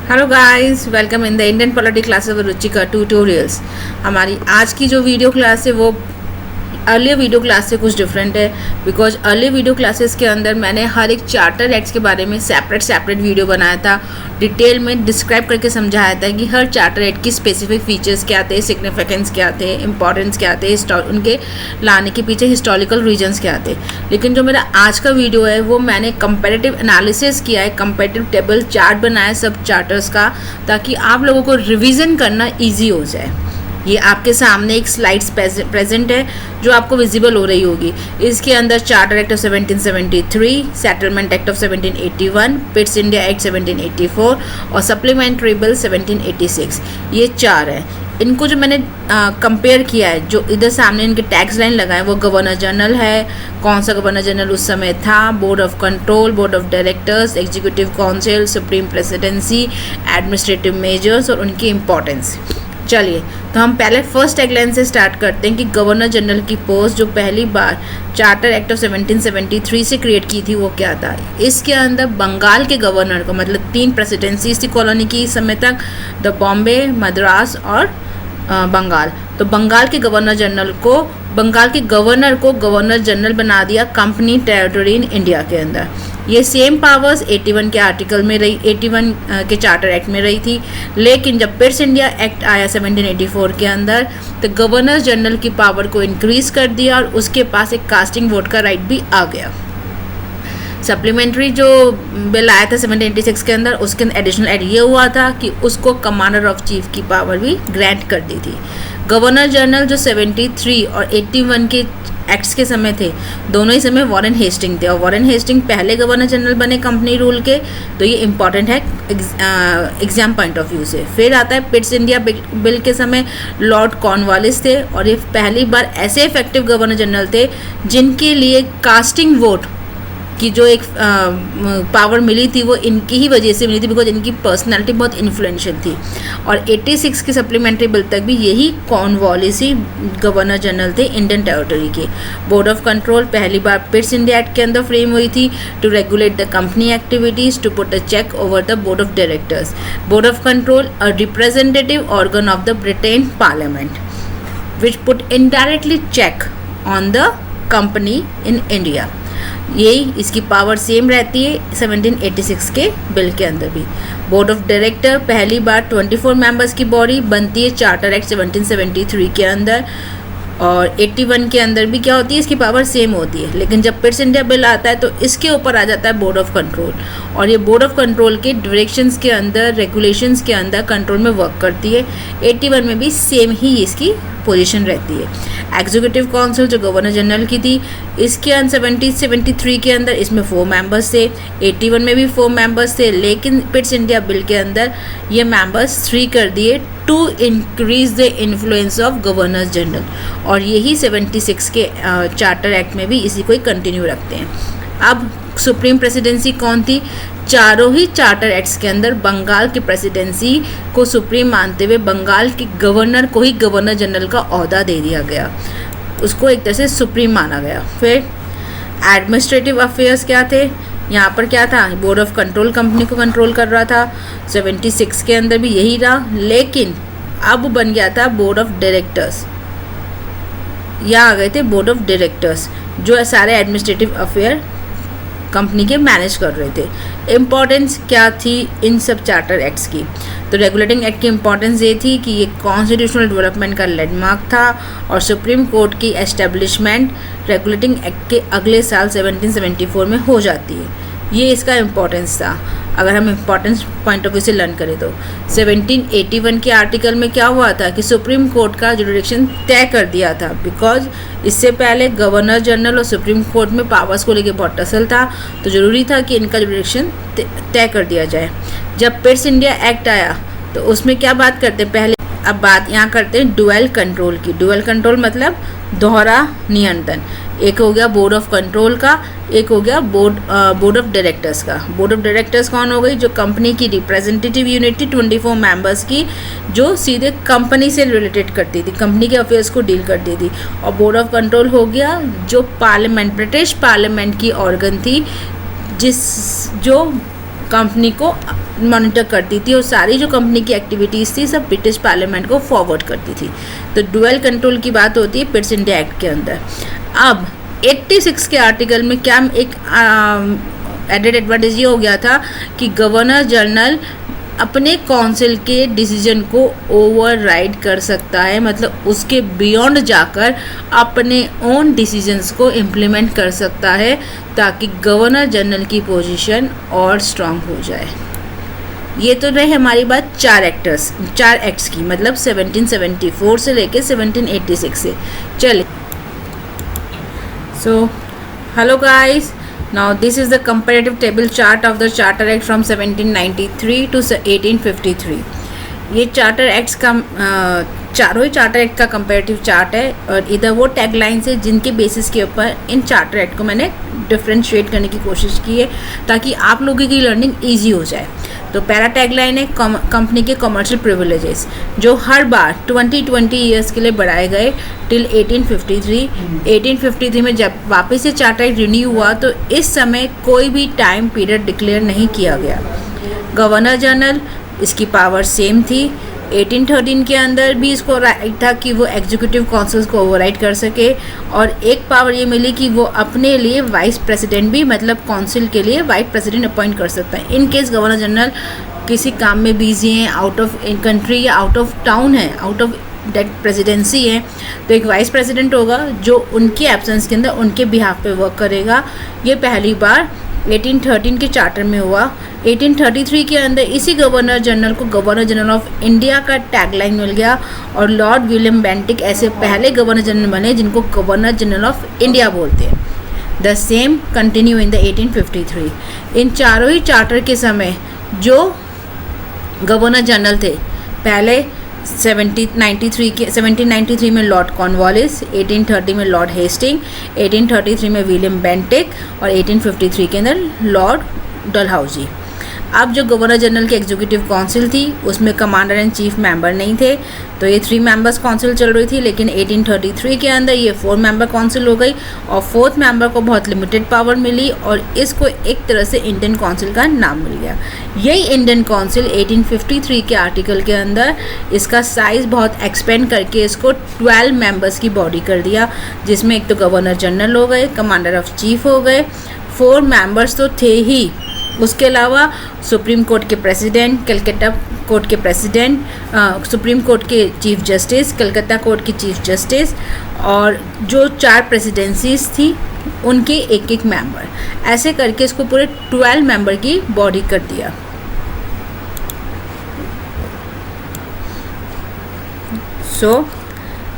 Hello guys, welcome in the Indian polity classes with Ruchika tutorials. हमारी आज की जो वीडियो क्लास है वो अर्लियर वीडियो क्लास से कुछ डिफरेंट है, बिकॉज अर्लियर वीडियो क्लासेस के अंदर मैंने हर एक चार्टर एक्ट्स के बारे में सेपरेट वीडियो बनाया था, डिटेल में डिस्क्राइब करके समझाया था कि हर चार्टर एक्ट की स्पेसिफिक फीचर्स क्या थे, सिग्निफिकेंस क्या थे, इंपॉर्टेंस क्या थे, उनके लाने के पीछे हिस्टोरिकल रीजन्स क्या थे। लेकिन जो मेरा आज का वीडियो है वो मैंने कंपैरेटिव एनालिसिस किया है, कंपैरेटिव टेबल चार्ट बनाया सब चार्टर्स का, ताकि आप लोगों को रिवीजन करना ईजी हो जाए। ये आपके सामने एक स्लाइड्स प्रेजेंट है जो आपको विजिबल हो रही होगी। इसके अंदर charter act of 1773, settlement act of 1781, Pitt's India act 1784 और सप्लीमेंट्री बिल 1786, ये चार हैं। इनको जो मैंने कंपेयर किया है, जो इधर सामने इनके टैक्स लाइन लगाए वो गवर्नर जनरल है। कौन सा गवर्नर जनरल उस समय था, board of control, board of directors, executive council, supreme presidency, administrative measures और उनकी इंपॉर्टेंस। चलिए, तो हम पहले फर्स्ट टैगलाइन से स्टार्ट करते हैं कि गवर्नर जनरल की पोस्ट जो पहली बार चार्टर एक्ट ऑफ 1773 से क्रिएट की थी वो क्या था। इसके अंदर बंगाल के गवर्नर को, मतलब 3 प्रेसिडेंसीज थी कॉलोनी की इस समय तक, द बॉम्बे, मद्रास और बंगाल। तो बंगाल के गवर्नर जनरल को, बंगाल के गवर्नर को गवर्नर जनरल बना दिया कंपनी टेरिटरी इन इंडिया के अंदर। ये सेम पावर्स 81 के आर्टिकल में रही, 81 के चार्टर एक्ट में रही थी। लेकिन जब पिट्स इंडिया एक्ट आया 1784 के अंदर, तो गवर्नर जनरल की पावर को इंक्रीज कर दिया और उसके पास एक कास्टिंग वोट का राइट भी आ गया। सप्लीमेंट्री जो बिल आया था 1786 के अंदर, उसके अंदर एडिशनल ऐड ये हुआ था कि उसको कमांडर ऑफ चीफ की पावर भी ग्रांट कर दी थी। गवर्नर जनरल जो 73 और 81 के एक्ट्स के समय थे, दोनों ही समय वॉरेन हेस्टिंग थे, और वॉरेन हेस्टिंग पहले गवर्नर जनरल बने कंपनी रूल के, तो ये इंपॉर्टेंट है एग्जाम पॉइंट ऑफ व्यू से। फिर आता है पिट्स इंडिया बिल के समय लॉर्ड कॉर्नवालिस थे, और ये पहली बार ऐसे इफेक्टिव गवर्नर जनरल थे जिनके लिए कास्टिंग वोट की जो एक पावर मिली थी वो इनकी ही वजह से मिली थी, बिकॉज इनकी पर्सनालिटी बहुत इन्फ्लुएंशियल थी। और 86 की सप्लीमेंट्री बिल तक भी यही कॉर्नवालिस ही गवर्नर जनरल थे इंडियन टेरिटरी के। बोर्ड ऑफ कंट्रोल पहली बार पिट्स इंडिया एक्ट के अंदर फ्रेम हुई थी to regulate the company activities, to put a check over the board of directors. Board of control a representative organ of the Britain parliament which put indirectly check on the company in India. यही इसकी power same रहती है 1786 के bill के अंदर भी। Board of director पहली बार 24 members की बॉडी बनती है चार्टर एक्ट 1773 के अंदर, और 81 के अंदर भी क्या होती है, इसकी पावर सेम होती है। लेकिन जब पिट्स इंडिया बिल आता है तो इसके ऊपर आ जाता है बोर्ड ऑफ कंट्रोल, और ये बोर्ड ऑफ कंट्रोल के डायरेक्शंस के अंदर, रेगुलेशंस के अंदर कंट्रोल में वर्क करती है। 81 में भी सेम ही इसकी पोजीशन रहती है। एग्जीक्यूटिव काउंसिल जो गवर्नर जनरल की थी, इसके अंदर 1773 के अंदर इसमें 4 मेंबर्स थे, 81 में भी 4 मेंबर्स थे, लेकिन पिट्स इंडिया बिल के अंदर ये मेंबर्स 3 कर दिए to increase the influence of governor general, और यही 76 के चार्टर एक्ट में भी इसी को ही कंटिन्यू रखते हैं। अब सुप्रीम प्रेसिडेंसी कौन थी, चारों ही चार्टर एक्ट्स के अंदर बंगाल की प्रेसिडेंसी को सुप्रीम मानते हुए बंगाल के गवर्नर को ही गवर्नर जनरल का ओहदा दे दिया गया, उसको एक तरह से सुप्रीम माना गया। फिर एडमिनिस्ट्रेटिव अफेयर्स क्या थे, यहाँ पर क्या था, बोर्ड ऑफ कंट्रोल कंपनी को कंट्रोल कर रहा था, 76 के अंदर भी यही रहा। लेकिन अब बन गया था बोर्ड ऑफ डायरेक्टर्स, यहाँ आ गए थे बोर्ड ऑफ डायरेक्टर्स जो सारे एडमिनिस्ट्रेटिव अफेयर कंपनी के मैनेज कर रहे थे। इम्पॉर्टेंस क्या थी इन सब चार्टर एक्ट्स की, तो रेगुलेटिंग एक्ट की इम्पॉर्टेंस ये थी कि ये कॉन्स्टिट्यूशनल डेवलपमेंट का लैंडमार्क था, और सुप्रीम कोर्ट की एस्टेब्लिशमेंट रेगुलेटिंग एक्ट के अगले साल 1774 में हो जाती है। ये इसका इम्पॉर्टेंस था। अगर हम इम्पॉर्टेंस पॉइंट ऑफ व्यू से लर्न करें तो 1781 के आर्टिकल में क्या हुआ था कि सुप्रीम कोर्ट का जुरिडिक्शन तय कर दिया था, बिकॉज इससे पहले गवर्नर जनरल और सुप्रीम कोर्ट में पावर्स को लेकर बहुत टसल था, तो ज़रूरी था कि इनका जुरिडिक्शन तय कर दिया जाए। जब पिट्स इंडिया एक्ट आया तो उसमें क्या बात करते, पहले अब बात यहाँ करते हैं डुअल कंट्रोल की। डुअल कंट्रोल मतलब दोहरा नियंत्रण। एक हो गया बोर्ड ऑफ कंट्रोल का, एक हो गया बोर्ड ऑफ डायरेक्टर्स का। बोर्ड ऑफ डायरेक्टर्स कौन हो गई, जो कंपनी की रिप्रेजेंटेटिव यूनिट थी 24 मेंबर्स की, जो सीधे कंपनी से रिलेटेड करती थी, कंपनी के अफेयर्स को डील करती थी। और बोर्ड ऑफ कंट्रोल हो गया जो पार्लियामेंट, ब्रिटिश पार्लियामेंट की ऑर्गन थी, जो कंपनी को मॉनिटर करती थी और सारी जो कंपनी की एक्टिविटीज़ थी सब ब्रिटिश पार्लियामेंट को फॉरवर्ड करती थी। तो डुअल कंट्रोल की बात होती है पिट्स इंडिया एक्ट के अंदर। अब 86 के आर्टिकल में क्या एक एडेड एडवांटेज ये हो गया था कि गवर्नर जनरल अपने काउंसिल के डिसीजन को ओवरराइड कर सकता है, मतलब उसके बियॉन्ड जाकर अपने ओन डिसीजंस को इम्प्लीमेंट कर सकता है ताकि गवर्नर जनरल की पोजीशन और स्ट्रांग हो जाए। ये तो रहे हमारी बात 4 एक्ट्स की, मतलब 1774 से लेके 1786 से। चले so hello guys, now this is the comparative table chart of the Charter Act from 1793 to 1853। ये चार्टर एक्ट्स का चारों ही चार्टर एक्ट का कंपैरेटिव चार्ट है और इधर वो टैगलाइंस है जिनके बेसिस के ऊपर इन चार्टर एक्ट को मैंने डिफ्रेंशिएट करने की कोशिश की है ताकि आप लोगों की लर्निंग ईजी हो जाए। तो पहला टैगलाइन है कंपनी के कमर्शियल प्रिविलेजेस जो हर बार 20 ईयर्स के लिए बढ़ाए गए टिल 1853। 1853 में जब वापस से चार्टर एक्ट रिन्यू हुआ तो इस समय कोई भी टाइम पीरियड डिक्लेयर नहीं किया गया। गवर्नर जनरल इसकी पावर सेम थी। 1813 के अंदर भी इसको राइट था कि वो एग्जीक्यूटिव काउंसिल्स को ओवरराइड कर सके और एक पावर ये मिली कि वो अपने लिए वाइस प्रेसिडेंट भी, मतलब काउंसिल के लिए वाइस प्रेसिडेंट अपॉइंट कर सकता है। इन केस गवर्नर जनरल किसी काम में बिजी हैं, आउट ऑफ कंट्री या आउट ऑफ टाउन है, आउट ऑफ डेट प्रेसिडेंसी है, तो एक वाइस प्रेसिडेंट होगा जो उनकी एब्सेंस के अंदर उनके बिहाफ पे वर्क करेगा। ये पहली बार 1813 के चार्टर में हुआ। 1833 के अंदर इसी गवर्नर जनरल को गवर्नर जनरल ऑफ इंडिया का टैगलाइन मिल गया और लॉर्ड विलियम बेंटिक ऐसे पहले गवर्नर जनरल बने जिनको गवर्नर जनरल ऑफ इंडिया बोलते हैं। The same continue in the 1853। इन चारों ही चार्टर के समय जो गवर्नर जनरल थे, पहले 1793 में लॉर्ड कॉर्नवालिस, 1830 में लॉर्ड हेस्टिंग, 1833 में विलियम बेंटिक और 1853 के अंदर लॉर्ड डलहौजी। अब जो गवर्नर जनरल की एग्जीक्यूटिव काउंसिल थी उसमें कमांडर एंड चीफ मेंबर नहीं थे, तो ये 3 मेंबर्स काउंसिल चल रही थी, लेकिन 1833 के अंदर ये 4 मेंबर काउंसिल हो गई और 4th मेंबर को बहुत लिमिटेड पावर मिली और इसको एक तरह से इंडियन काउंसिल का नाम मिल गया। यही इंडियन काउंसिल 1853 के आर्टिकल के अंदर इसका साइज़ बहुत एक्सपेंड करके इसको 12 मेंबर्स की बॉडी कर दिया, जिसमें एक तो गवर्नर जनरल हो गए, कमांडर ऑफ चीफ हो गए, 4 मेंबर्स तो थे ही, उसके अलावा सुप्रीम कोर्ट के प्रेसिडेंट, कलकत्ता कोर्ट के प्रेसिडेंट, सुप्रीम कोर्ट के चीफ जस्टिस, कलकत्ता कोर्ट के चीफ जस्टिस और जो 4 प्रेसिडेंसीज थी उनके एक एक मेंबर, ऐसे करके इसको पूरे 12 मेंबर की बॉडी कर दिया। So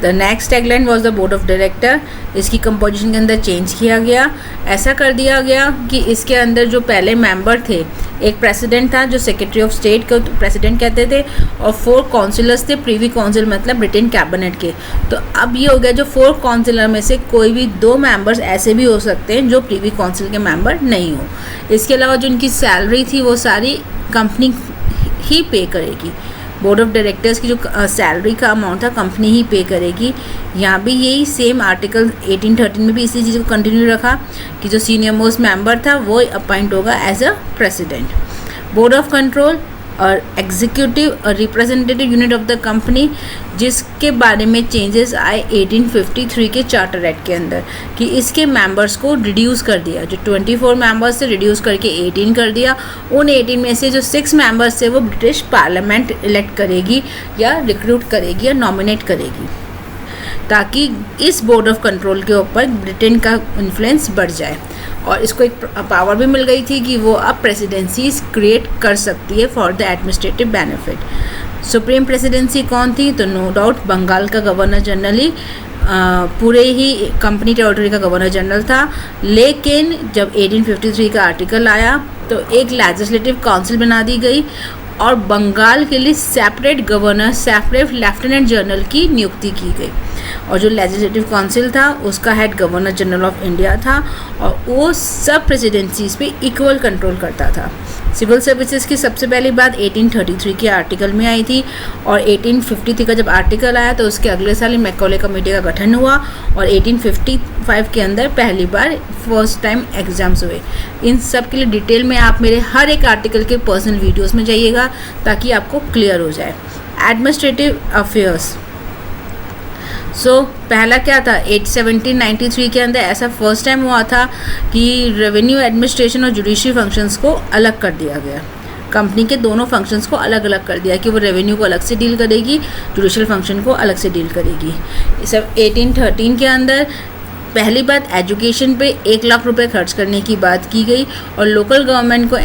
the next tagline was the board of director. इसकी कंपोजिशन के अंदर चेंज किया गया, ऐसा कर दिया गया कि इसके अंदर जो पहले मेंबर थे, एक प्रेसिडेंट था जो सेक्रेटरी ऑफ स्टेट को प्रेसिडेंट कहते थे और 4 काउंसिलर्स थे, प्रीवी काउंसिल मतलब ब्रिटेन कैबिनेट के। तो अब ये हो गया जो 4 काउंसिलर में से कोई भी 2 मेंबर्स ऐसे भी हो सकते हैं जो प्रीवी काउंसिल के मेंबर नहीं हो। इसके अलावा जो उनकी सैलरी थी वो सारी कंपनी ही पे करेगी। बोर्ड ऑफ डायरेक्टर्स की जो सैलरी का अमाउंट था कंपनी ही पे करेगी। यहाँ भी यही सेम आर्टिकल 1813 में भी इसी चीज़ को कंटिन्यू रखा कि जो सीनियर मोस्ट मेंबर था वो अपॉइंट होगा as a president. Board of control और एग्जीक्यूटिव और representative unit of the company, जिसके बारे में चेंजेस आए 1853 के चार्टर एक्ट के अंदर कि इसके मेंबर्स को रिड्यूस कर दिया, जो 24 मेंबर्स से रिड्यूस करके 18 कर दिया। उन 18 में से जो 6 मेंबर्स थे वो ब्रिटिश पार्लियामेंट इलेक्ट करेगी या रिक्रूट करेगी या नॉमिनेट करेगी, ताकि इस बोर्ड ऑफ कंट्रोल के ऊपर ब्रिटेन का इन्फ्लुएंस बढ़ जाए। और इसको एक पावर भी मिल गई थी कि वो अब प्रेसिडेंसीज क्रिएट कर सकती है for the administrative benefit. Supreme presidency कौन थी? तो नो डाउट बंगाल का गवर्नर जनरल ही पूरे ही कंपनी टेरिटरी का गवर्नर जनरल था। लेकिन जब 1853 का आर्टिकल आया तो एक लेजिस्लेटिव काउंसिल बना दी गई और बंगाल के लिए separate governor, separate lieutenant general की नियुक्ति की गई। और जो लेजिस्लेटिव काउंसिल था उसका head governor general of India था और वो सब प्रेसिडेंसीज पे इक्वल कंट्रोल करता था। सिविल सर्विसेज की सबसे पहली बात 1833 के आर्टिकल में आई थी, और 1853 का जब आर्टिकल आया तो उसके अगले साल ही मैकॉले कमेटी का गठन हुआ, और 1855 के अंदर पहली बार फर्स्ट टाइम एग्ज़ाम्स हुए। इन सब के लिए डिटेल में आप मेरे हर एक आर्टिकल के पर्सनल वीडियोस में जाइएगा ताकि आपको क्लियर हो जाए। एडमिनिस्ट्रेटिव अफेयर्स, पहला क्या था, 1793 के अंदर ऐसा फर्स्ट टाइम हुआ था कि रेवेन्यू एडमिनिस्ट्रेशन और जुडिशरी फंक्शंस को अलग कर दिया गया। कंपनी के दोनों फंक्शंस को अलग अलग कर दिया कि वो रेवेन्यू को अलग से डील करेगी, जुडिशल फंक्शन को अलग से डील करेगी। सब 1813 के अंदर पहली बात एजुकेशन पे 1 लाख रुपए खर्च करने की बात की गई, और लोकल गवर्नमेंट को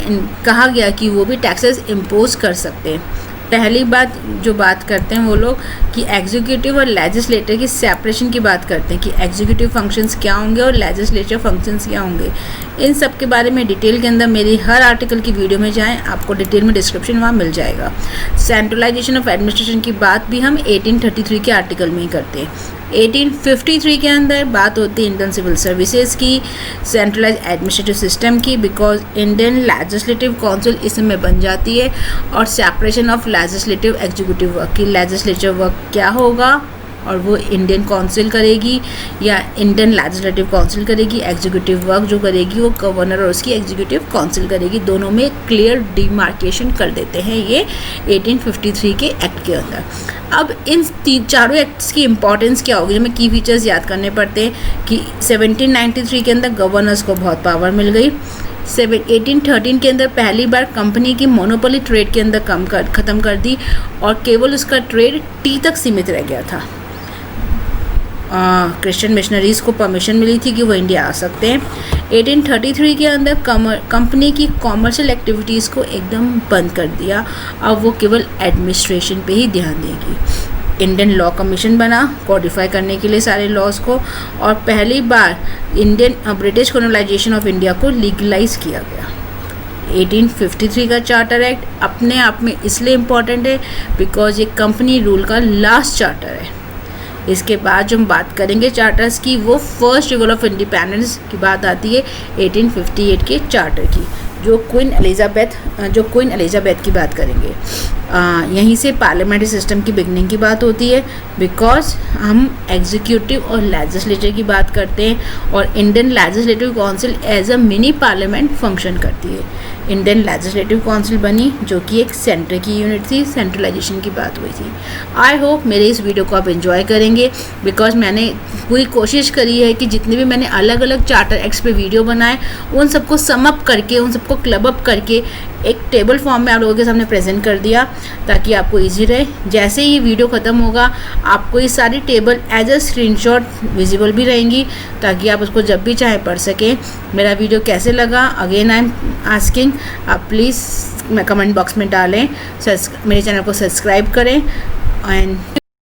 कहा गया कि वो भी टैक्सेस इम्पोज कर सकते हैं। पहली बात जो बात करते हैं वो लोग कि एग्जीक्यूटिव और लेजिस्लेटर की सेपरेशन की बात करते हैं कि एग्जीक्यूटिव फंक्शंस क्या होंगे और लेजिस्लेटिव फंक्शंस क्या होंगे। इन सब के बारे में डिटेल के अंदर मेरी हर आर्टिकल की वीडियो में जाएं, आपको डिटेल में डिस्क्रिप्शन वहाँ मिल जाएगा। सेंट्रलाइजेशन ऑफ एडमिनिस्ट्रेशन की बात भी हम 1833 के आर्टिकल में ही करते हैं। 1853 के अंदर बात होती है इंडियन सिविल सर्विसेज की, सेंट्रलाइज एडमिनिस्ट्रेटिव सिस्टम की, बिकॉज इंडियन लेजिस्लेटिव काउंसिल इसमें बन जाती है, और separation of legislative executive work की। लेजिस्लेटिव वर्क क्या होगा और वो इंडियन काउंसिल करेगी या इंडियन लेजिस्लेटिव काउंसिल करेगी, एग्जीक्यूटिव वर्क जो करेगी वो गवर्नर और उसकी एग्जीक्यूटिव काउंसिल करेगी। दोनों में क्लियर डिमार्केशन कर देते हैं ये 1853 के एक्ट के अंदर। अब इन चारों एक्ट्स की इंपॉर्टेंस क्या होगी, हमें की फीचर्स याद करने पड़ते हैं कि 1793 के अंदर गवर्नर्स को बहुत पावर मिल गई। 1813 के अंदर पहली बार कंपनी की मोनोपोली ट्रेड के अंदर ख़त्म कर दी, और केवल उसका ट्रेड टी तक सीमित रह गया था। क्रिश्चियन मिशनरीज़ को परमिशन मिली थी कि वो इंडिया आ सकते हैं। 1833 के अंदर कंपनी की कॉमर्शियल एक्टिविटीज़ को एकदम बंद कर दिया, अब वो केवल एडमिनिस्ट्रेशन पे ही ध्यान देगी। इंडियन लॉ कमीशन बना कोडिफाई करने के लिए सारे लॉज को, और पहली बार ब्रिटिश कॉलोनाइजेशन ऑफ इंडिया को लीगलाइज किया गया। 1853 का चार्टर एक्ट अपने आप में इसलिए इम्पॉर्टेंट है बिकॉज ये कंपनी रूल का लास्ट चार्टर है। इसके बाद जो हम बात करेंगे चार्टर्स की, वो फर्स्ट रिवॉल ऑफ इंडिपेंडेंस की बात आती है 1858 के चार्टर की, जो क्वीन एलिजाबेथ की बात करेंगे। यहीं से पार्लियामेंट्री सिस्टम की बिगनिंग की बात होती है, बिकॉज हम एग्जीक्यूटिव और लेजिस्लेचर की बात करते हैं, और Indian legislative council as a mini parliament function करती है। इंडियन लेजिस्लेटिव काउंसिल बनी जो कि एक सेंटर की यूनिट थी, सेंट्रलाइजेशन की बात हुई थी। आई होप मेरे इस वीडियो को आप एंजॉय करेंगे, बिकॉज मैंने पूरी कोशिश करी है कि जितने भी मैंने अलग अलग चार्टर एक्ट्स पे वीडियो बनाए उन सबको सम अप करके, उन सबको क्लब अप करके एक टेबल फॉर्म में आप लोगों के सामने प्रेजेंट कर दिया ताकि आपको इजी रहे। जैसे ही वीडियो ख़त्म होगा आपको ये सारी table as a screenshot visible भी रहेंगी ताकि आप उसको जब भी चाहे पढ़ सकें। मेरा वीडियो कैसे लगा, अगेन आई एम आस्किंग, आप प्लीज़ कमेंट बॉक्स में डालें। मेरे चैनल को सब्सक्राइब करें एंड